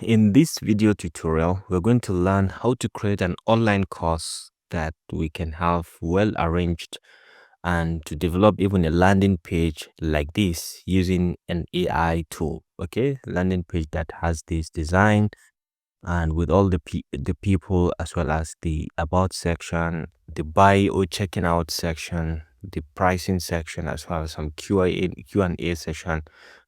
In this video tutorial, we're going to learn how to create an online course that we can have well arranged and to develop even a landing page like this using an AI tool. Okay, landing page that has this design and with all the people, as well as the about section, the buy or checking out section, the pricing section, as well as some Q&A session,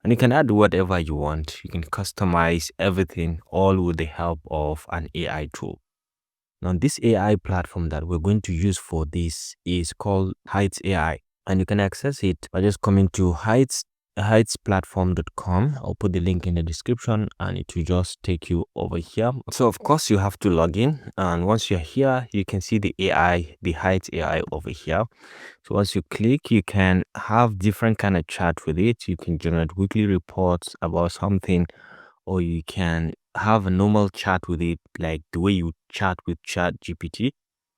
and you can add whatever you want. You can customize everything all with the help of an AI tool. Now this AI platform that we're going to use for this is called Heights AI, and you can access it by just coming to heightsplatform.com. I'll put the link in the description and it will just take you over here. So of course you have to log in, and once you're here you can see the AI, the Heights AI over here. So once you click, you can have different kind of chat with it. You can generate weekly reports about something, or you can have a normal chat with it like the way you chat with Chat GPT.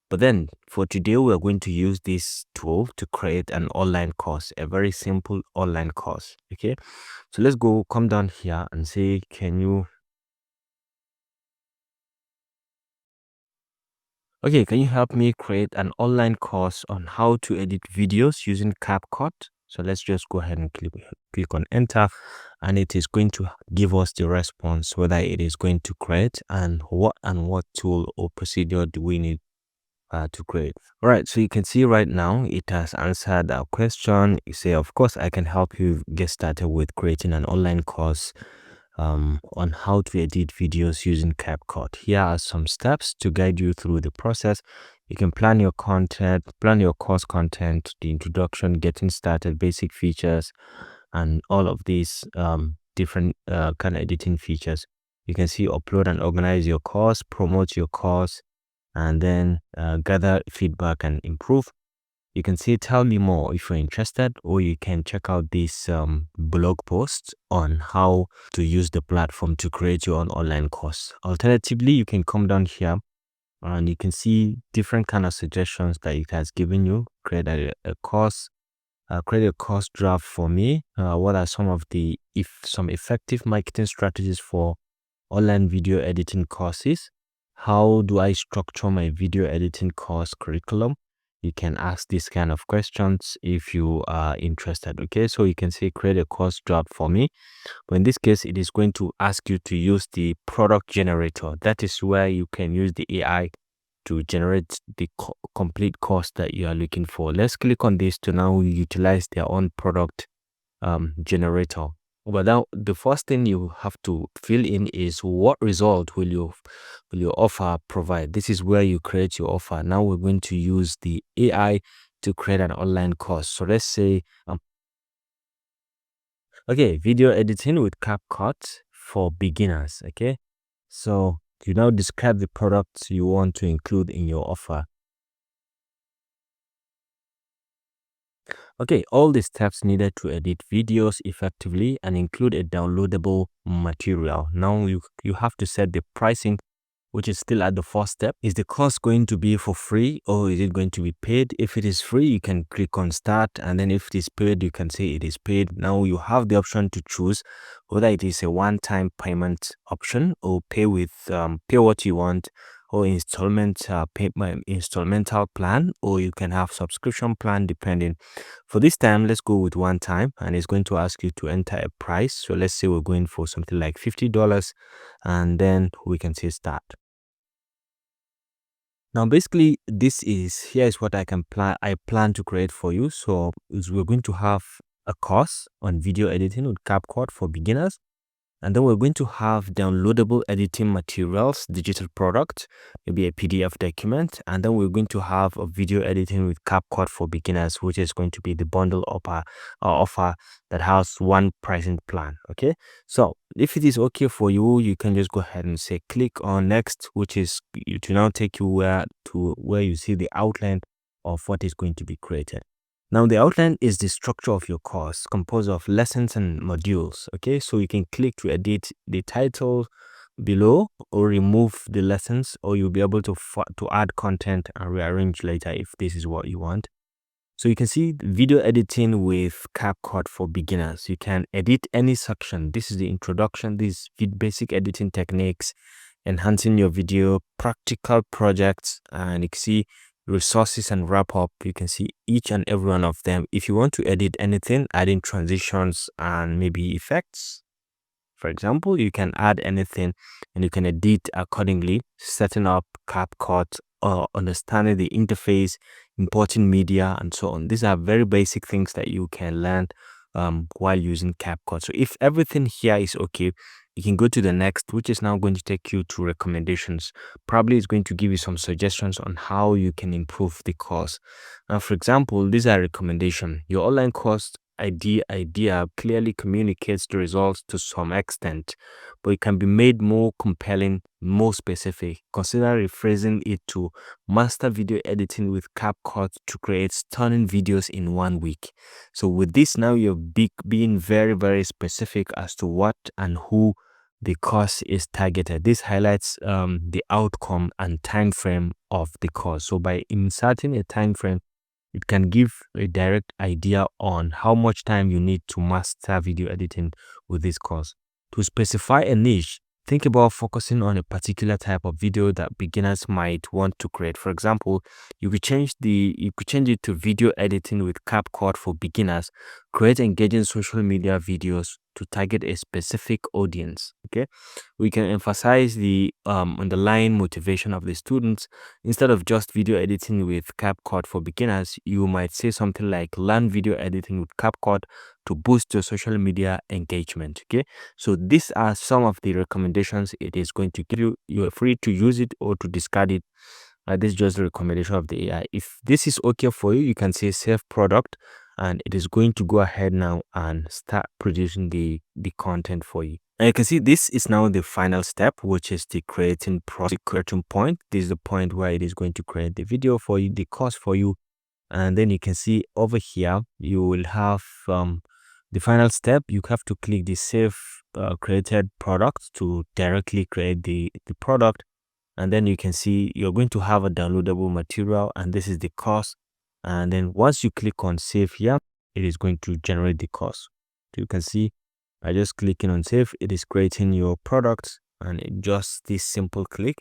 But then for today, we're going to use this tool to create an online course, a very simple online course. Okay, so let's come down here and say, can you help me create an online course on how to edit videos using CapCut? So let's just go ahead and click on enter, and it is going to give us the response whether it is going to create and what tool or procedure do we need to create. All right, so you can see right now it has answered our question. You say, of course, I can help you get started with creating an online course on how to edit videos using CapCut. Here are some steps to guide you through the process. You can plan your content, plan your course content, the introduction, getting started, basic features, and all of these different kind of editing features. You can see upload and organize your course, promote your course, and then gather feedback and improve. You can see tell me more if you're interested, or you can check out this blog post on how to use the platform to create your own online course. Alternatively, you can come down here and you can see different kind of suggestions that it has given you. Create a course, create a course draft for me. What are some of some effective marketing strategies for online video editing courses? How do I structure my video editing course curriculum? You can ask these kind of questions if you are interested. Okay, so you can say create a course draft for me, but in this case it is going to ask you to use the product generator. That is where you can use the AI to generate the complete course that you are looking for. Let's click on this to now utilize their own product generator. But now the first thing you have to fill in is what result will your offer provide. This is where you create your offer. Now we're going to use the AI to create an online course. So let's say okay, video editing with CapCut for beginners. Okay, so you now describe the products you want to include in your offer. Okay, all the steps needed to edit videos effectively and include a downloadable material. Now you have to set the pricing, which is still at the first step. Is the course going to be for free or is it going to be paid? If it is free, you can click on start, and then if it is paid, you can say it is paid. Now you have the option to choose whether it is a one-time payment option or pay what you want, or instrumental plan, or you can have subscription plan depending. For this time, let's go with one time, and it's going to ask you to enter a price. So let's say we're going for something like $50, and then we can say start. Now basically here is what I plan to create for you. So we're going to have a course on video editing with CapCut for beginners. And then we're going to have downloadable editing materials, digital product, maybe a PDF document. And then we're going to have a video editing with CapCut for beginners, which is going to be the bundle offer that has one pricing plan. Okay. So if it is okay for you, you can just go ahead and say click on next, which is to now take you where you see the outline of what is going to be created. Now the outline is the structure of your course, composed of lessons and modules. Okay, so you can click to edit the title below or remove the lessons, or you'll be able to add content and rearrange later if this is what you want. So you can see video editing with CapCut for beginners. You can edit any section. This is the introduction. These basic editing techniques, enhancing your video, practical projects, and you can see resources and wrap up. You can see each and every one of them. If you want to edit anything, adding transitions and maybe effects, for example, you can add anything and you can edit accordingly, setting up CapCut or understanding the interface, importing media, and so on. These are very basic things that you can learn while using CapCut. So if everything here is okay, you can go to the next, which is now going to take you to recommendations. Probably it's going to give you some suggestions on how you can improve the course. Now, for example, these are recommendations. Your online course idea clearly communicates the results to some extent, but it can be made more compelling, more specific. Consider rephrasing it to master video editing with CapCut to create stunning videos in 1 week. So with this, now you're being very, very specific as to what and who the course is targeted. This highlights the outcome and time frame of the course. So by inserting a time frame, it can give a direct idea on how much time you need to master video editing with this course. To specify a niche, think about focusing on a particular type of video that beginners might want to create. For example, you could change it to video editing with CapCut for beginners. Create engaging social media videos to target a specific audience. Okay, we can emphasize the underlying motivation of the students. Instead of just video editing with CapCut for beginners, you might say something like learn video editing with CapCut to boost your social media engagement. Okay, so these are some of the recommendations it is going to give you. You are free to use it or to discard it. This is just the recommendation of the AI. If this is okay for you, you can say save product, and it is going to go ahead now and start producing the content for you. And you can see this is now the final step, which is the creating point. This is the point where it is going to create the video for you, the course for you. And then you can see over here, you will have the final step. You have to click the save created product to directly create the product. And then you can see you're going to have a downloadable material, and this is the course. And then once you click on save here, it is going to generate the course. So you can see by just clicking on save, it is creating your product, and just this simple click,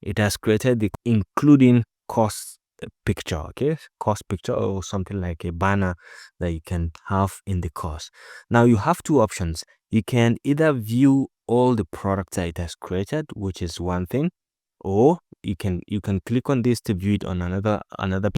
it has created the including course picture. Okay, course picture or something like a banner that you can have in the course. Now you have two options. You can either view all the products that it has created, which is one thing, or you can click on this to view it on another.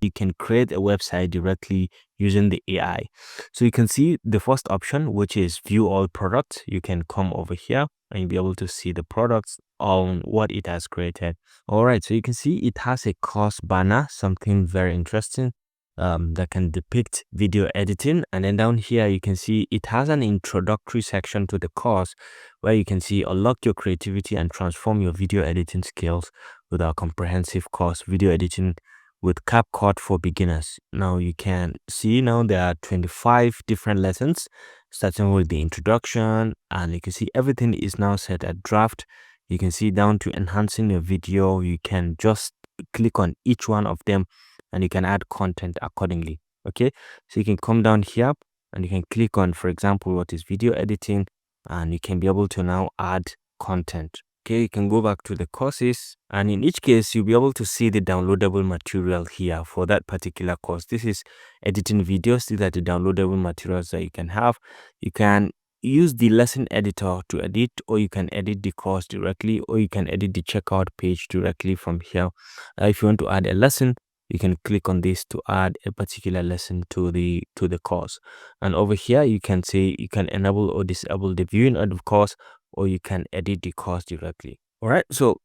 You can create a website directly using the AI. So you can see the first option, which is view all products. You can come over here and you'll be able to see the products on what it has created. All right, so you can see it has a course banner, something very interesting that can depict video editing. And then down here you can see it has an introductory section to the course where you can see unlock your creativity and transform your video editing skills with our comprehensive course, video editing with CapCut for beginners. Now you can see now there are 25 different lessons, starting with the introduction, and you can see everything is now set at draft. You can see down to enhancing your video. You can just click on each one of them and you can add content accordingly. Okay, so you can come down here and you can click on, for example, what is video editing, and you can be able to now add content. Okay, you can go back to the courses, and in each case you'll be able to see the downloadable material here for that particular course. This is editing videos. These are the downloadable materials that you can have. You can use the lesson editor to edit, or you can edit the course directly, or you can edit the checkout page directly from here. If you want to add a lesson, you can click on this to add a particular lesson to the course. And over here you can say you can enable or disable the viewing of the course, or you can edit the course directly. All right, so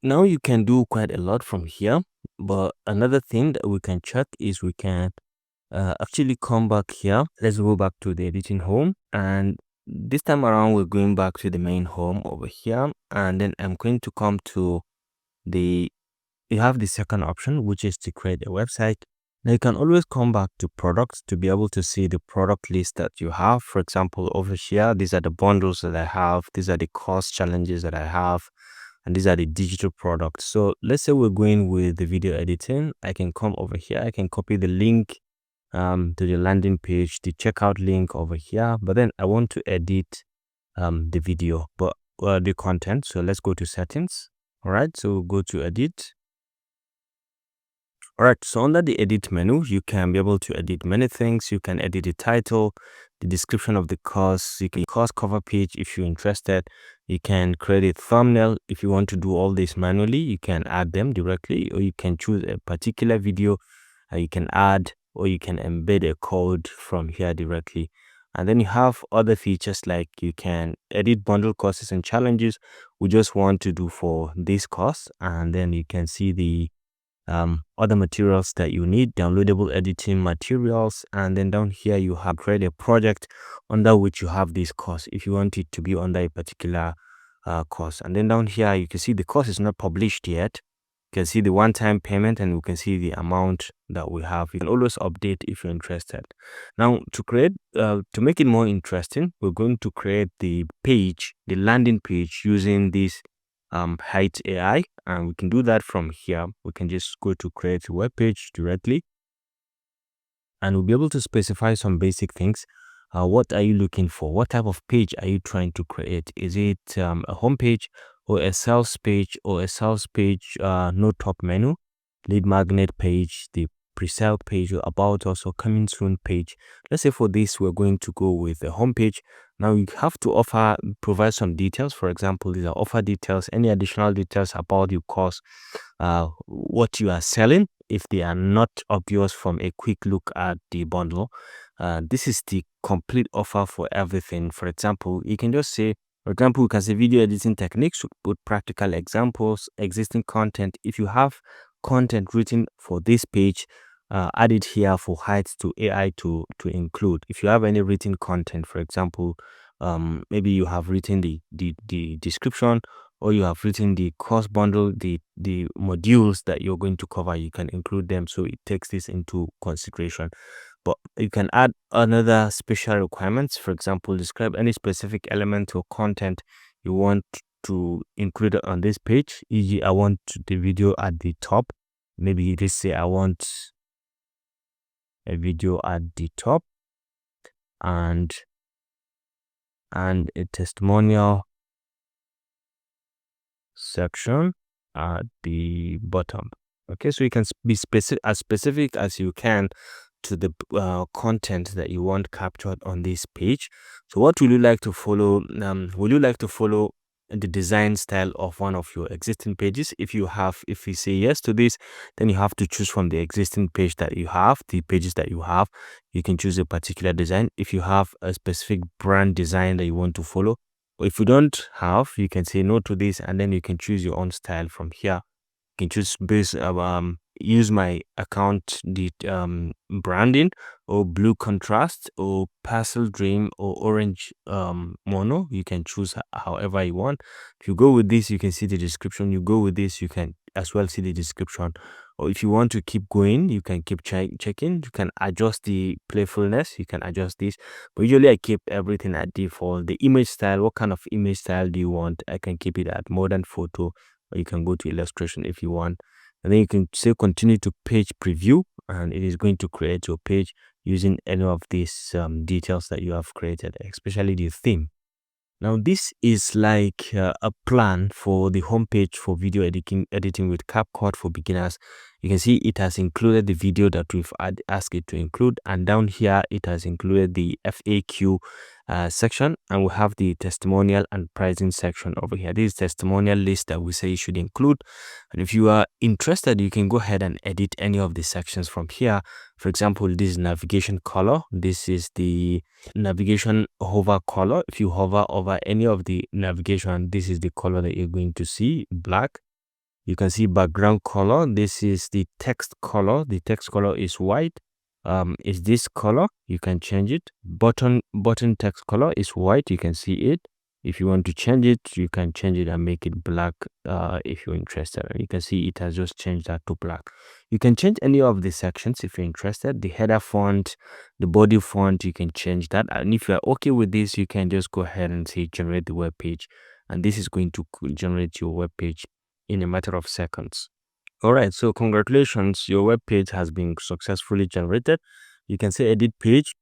now you can do quite a lot from here. But another thing that we can check is we can actually come back here. Let's go back to the editing home, and this time around we're going back to the main home over here, and then I'm going to come to you have the second option, which is to create a website. Now you can always come back to products to be able to see the product list that you have. For example, over here, these are the bundles that I have, these are the cost challenges that I have, and these are the digital products. So let's say we're going with the video editing. I can come over here, I can copy the link, to the landing page, the checkout link over here, but then I want to edit the video, but the content. So let's go to settings. All right, so go to edit. All right, so under the edit menu, you can be able to edit many things. You can edit the title, the description of the course, you can course cover page if you're interested. You can create a thumbnail. If you want to do all this manually, you can add them directly, or you can choose a particular video you can add, or you can embed a code from here directly. And then you have other features like you can edit bundle courses and challenges we just want to do for this course, and then you can see the other materials that you need, downloadable editing materials, and then down here you have created a project under which you have this course if you want it to be under a particular course. And then down here you can see the course is not published yet. You can see the one-time payment, and we can see the amount that we have. You can always update if you're interested. Now to make it more interesting, we're going to create the page, the landing page, using this height AI, and we can do that from here. We can just go to create a web page directly, and we'll be able to specify some basic things. What are you looking for? What type of page are you trying to create? Is it a home page, or a sales page, no top menu, lead magnet page, the pre-sale page, or about us, or coming soon page? Let's say for this we're going to go with the home page. Now you have to provide some details. For example, these are offer details, any additional details about your course, what you are selling, if they are not obvious from a quick look at the bundle. This is the complete offer for everything. For example, you can just say, for example, we can say video editing techniques, put practical examples, existing content. If you have content written for this page, add it here for heights to AI to include. If you have any written content, for example, maybe you have written the description, or you have written the course bundle, the modules that you're going to cover, you can include them, so it takes this into consideration. But you can add another special requirements. For example, describe any specific element or content you want to include on this page. E.g., I want the video at the top. Maybe you just say I want a video at the top, and a testimonial section at the bottom. Okay, so you can be specific as you can to the content that you want captured on this page. So what would you like to follow? Would you like to follow the design style of one of your existing pages? If you say yes to this, then you have to choose from the existing page that you have, the pages that you have. You can choose a particular design. If you have a specific brand design that you want to follow, or if you don't have, you can say no to this, and then you can choose your own style from here. You can choose use my account the branding, or blue contrast, or pastel dream, or orange mono. You can choose however you want. If you go with this, you can see the description. You go with this, you can as well see the description. Or if you want to keep going, you can keep checking. You can adjust the playfulness, you can adjust this, but usually I keep everything at default. The image style, what kind of image style do you want? I can keep it at modern photo, or you can go to illustration if you want. And then you can say continue to page preview, and it is going to create your page using any of these details that you have created, especially the theme. Now this is like a plan for the homepage for video editing with CapCut for beginners. You can see it has included the video that we've asked it to include, and down here it has included the FAQ section, and we have the testimonial and pricing section over here. This is testimonial list that we say you should include, and if you are interested, you can go ahead and edit any of the sections from here. For example, this is navigation color. This is the navigation hover color. If you hover over any of the navigation, this is the color that you're going to see, black. You can see background color. This is the text color. The text color is white. Is this color, you can change it. Button text color is white, you can see it. If you want to change it, you can change it and make it black if you're interested. You can see it has just changed that to black. You can change any of the sections if you're interested. The header font, the body font, you can change that. And if you're okay with this, you can just go ahead and say generate the web page, and this is going to generate your web page in a matter of seconds. All right, so congratulations, your web page has been successfully generated. You can say edit page,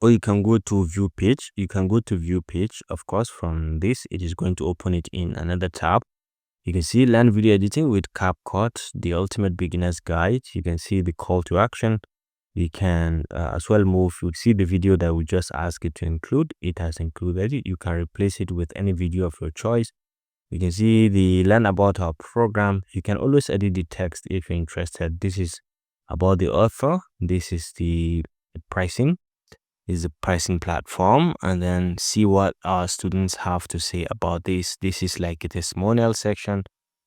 or you can go to view page. You can go to view page. Of course, from this, it is going to open it in another tab. You can see learn video editing with CapCut, the ultimate beginner's guide. You can see the call to action. You can as well move. You see the video that we just asked it to include. It has included it. You can replace it with any video of your choice. You can see the learn about our program. You can always edit the text if you're interested. This is about the author. This is the pricing. Is a pricing platform, and then see what our students have to say about this. This is like a testimonial section.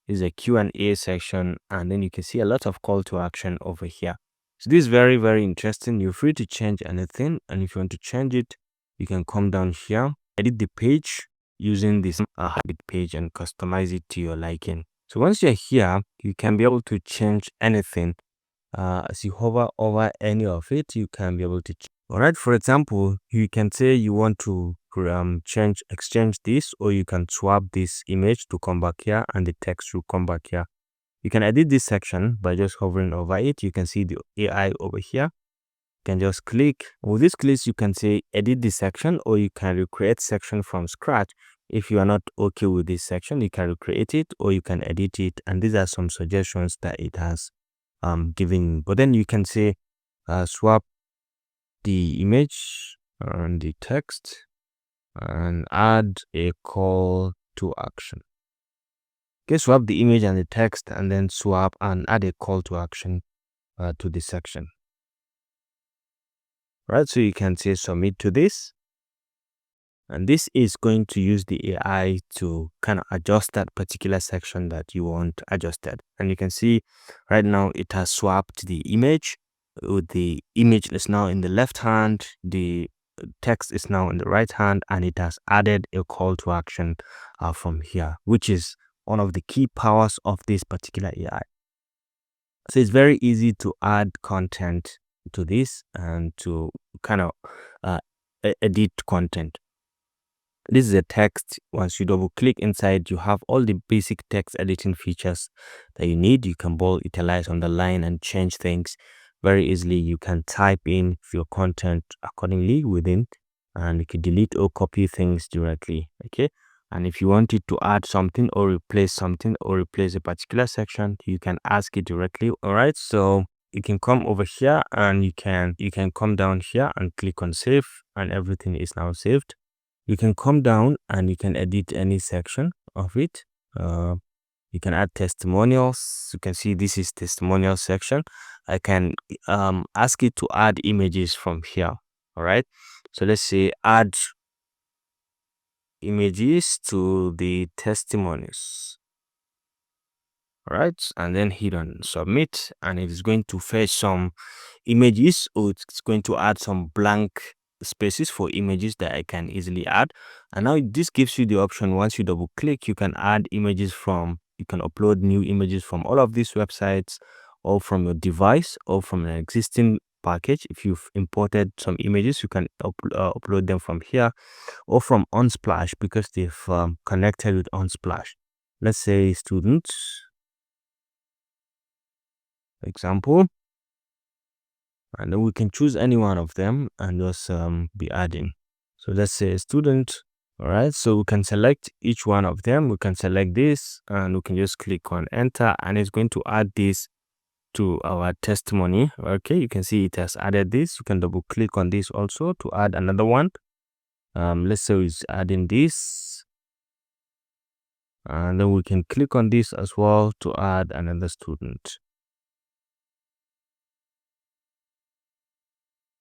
This is a Q&A section, and then you can see a lot of call to action over here. So this is very, very interesting. You're free to change anything, and if you want to change it, you can come down here, edit the page using this habit page and customize it to your liking. So once you're here, you can be able to change anything. As you hover over any of it, you can be able to all right, for example, you can say you want to exchange this, or you can swap this image to come back here and the text will come back here. You can edit this section by just hovering over it. You can see the AI over here. You can just click. With this click, you can say edit this section, or you can recreate section from scratch. If you are not okay with this section, you can recreate it, or you can edit it. And these are some suggestions that it has given. But then you can say swap the image and the text and add a call to action. Okay, swap the image and the text, and then swap and add a call to action to the section. Right, so you can say submit to this, and this is going to use the AI to kind of adjust that particular section that you want adjusted. And you can see right now it has swapped the image. With the image is now in the left hand, the text is now in the right hand, and it has added a call to action from here, which is one of the key powers of this particular AI. So it's very easy to add content to this and to kind of edit content. This is a text. Once you double click inside, you have all the basic text editing features that you need. You can bold, italize, underline, and change things very easily. You can type in your content accordingly within, and you can delete or copy things directly. Okay, and if you wanted to add something or replace something or replace a particular section, you can ask it directly. All right, so you can come over here and you can come down here and click on save, and everything is now saved. You can come down and you can edit any section of it. You can add testimonials. You can see this is testimonial section. I can ask it to add images from here. All right, so let's say add images to the testimonies. All right, and then hit on submit, and it is going to fetch some images, or it's going to add some blank spaces for images that I can easily add. And now this gives you the option. Once you double click, you can add images from, you can upload new images from all of these websites, or from your device, or from an existing package. If you've imported some images, you can upload them from here, or from Unsplash, because they've connected with Unsplash. Let's say students example, and then we can choose any one of them and just be adding. So let's say a student. All right, so we can select each one of them. We can select this, and we can just click on enter, and it's going to add this to our testimony. Okay, you can see it has added this. You can double click on this also to add another one. Let's say it's adding this, and then we can click on this as well to add another student.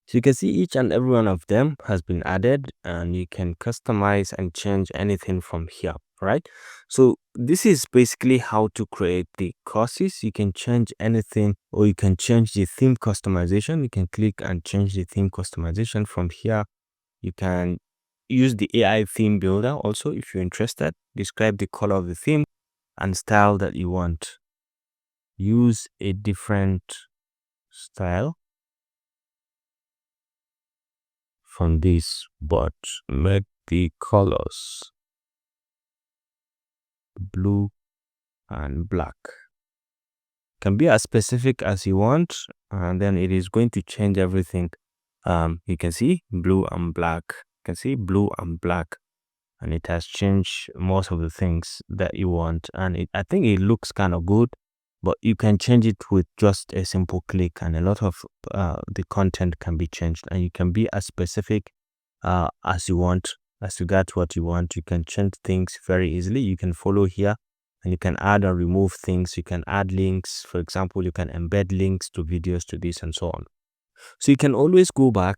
So you can see each and every one of them has been added, and you can customize and change anything from here, right? So this is basically how to create the courses. You can change anything, or you can change the theme customization. You can click and change the theme customization from here. You can use the AI theme builder also if you're interested. Describe the color of the theme and style that you want. Use a different style from this, but make the colors blue and black. can be as specific as you want, and then it is going to change everything. You can see blue and black. You can see blue and black, and it has changed most of the things that you want. And I think it looks kind of good, but you can change it with just a simple click, and a lot of the content can be changed, and you can be as specific as you want, as regards what you want. You can change things very easily. You can follow here, and you can add or remove things. You can add links. For example, you can embed links to videos, to this, and so on. So you can always go back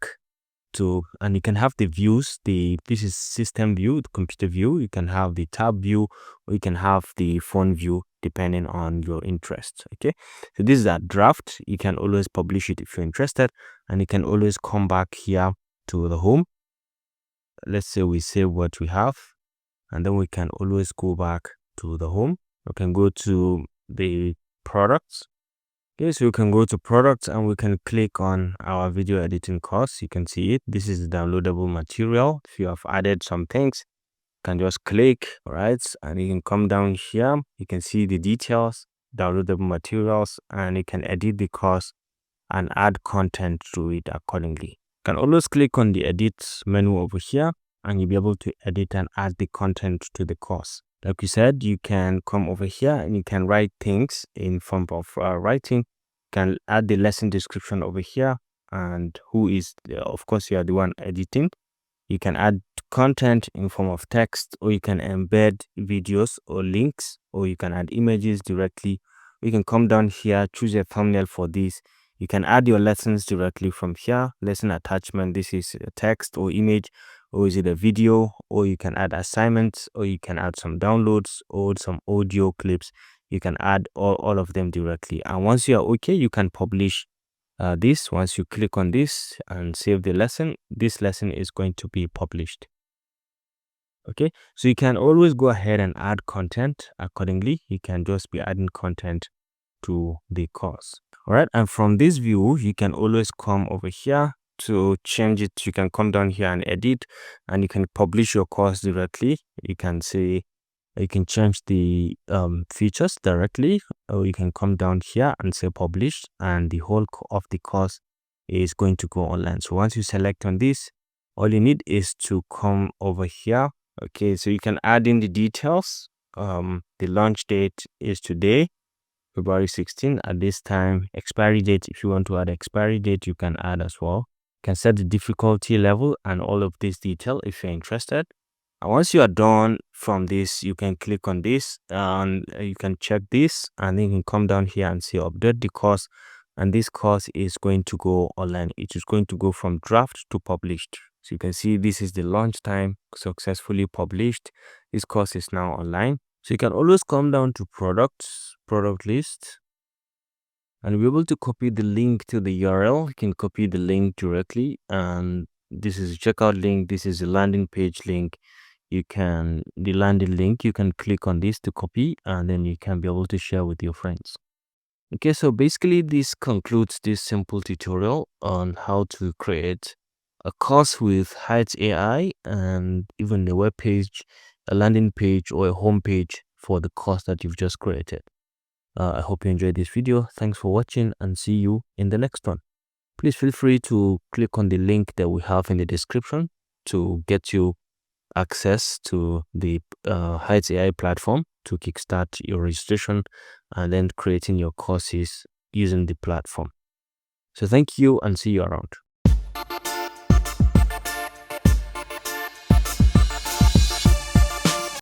to, and you can have the views. This is system view, the computer view. You can have the tab view, or you can have the phone view, depending on your interest. Okay, so this is a draft. You can always publish it if you're interested, and you can always come back here to the home. Let's say we save what we have, and then we can always go back to the home. We can go to the products. Okay, so you can go to products, and we can click on our video editing course. You can see it. This is the downloadable material. If you have added some things, you can just click, all right, and you can come down here. You can see the details, downloadable materials, and you can edit the course and add content to it accordingly. You can always click on the edit menu over here, and you'll be able to edit and add the content to the course. Like we said, you can come over here and you can write things in form of writing. You can add the lesson description over here, and who is, of course, you are the one editing. You can add content in form of text, or you can embed videos or links, or you can add images directly. You can come down here, choose a thumbnail for this. You can add your lessons directly from here. Lesson attachment, this is a text or image, or is it a video, or you can add assignments, or you can add some downloads or some audio clips. You can add all of them directly. And once you are okay, you can publish this. Once you click on this and save the lesson, this lesson is going to be published. Okay, so you can always go ahead and add content accordingly. You can just be adding content to the course. All right, and from this view, you can always come over here to change it. You can come down here and edit, and you can publish your course directly. You can say, you can change the features directly, or you can come down here and say publish, and the whole of the course is going to go online. So once you select on this, all you need is to come over here. Okay, so you can add in the details. The launch date is today, February 16. At this time, expiry date, if you want to add expiry date, you can add as well. You can set the difficulty level and all of this detail if you're interested. And once you are done from this, you can click on this, and you can check this, and then you can come down here and say update the course, and this course is going to go online. It is going to go from draft to published. So you can see this is the launch time, successfully published. This course is now online. So you can always come down to products, product list, and we're able to copy the link to the URL. You can copy the link directly, and this is a checkout link. This is a landing page link. The landing link, you can click on this to copy, and then you can be able to share with your friends. Okay, so basically this concludes this simple tutorial on how to create a course with Heights AI, and even a web page, a landing page, or a home page for the course that you've just created. I hope you enjoyed this video. Thanks for watching, and see you in the next one. Please feel free to click on the link that we have in the description to get you access to the Heights AI platform to kickstart your registration and then creating your courses using the platform. So thank you, and see you around.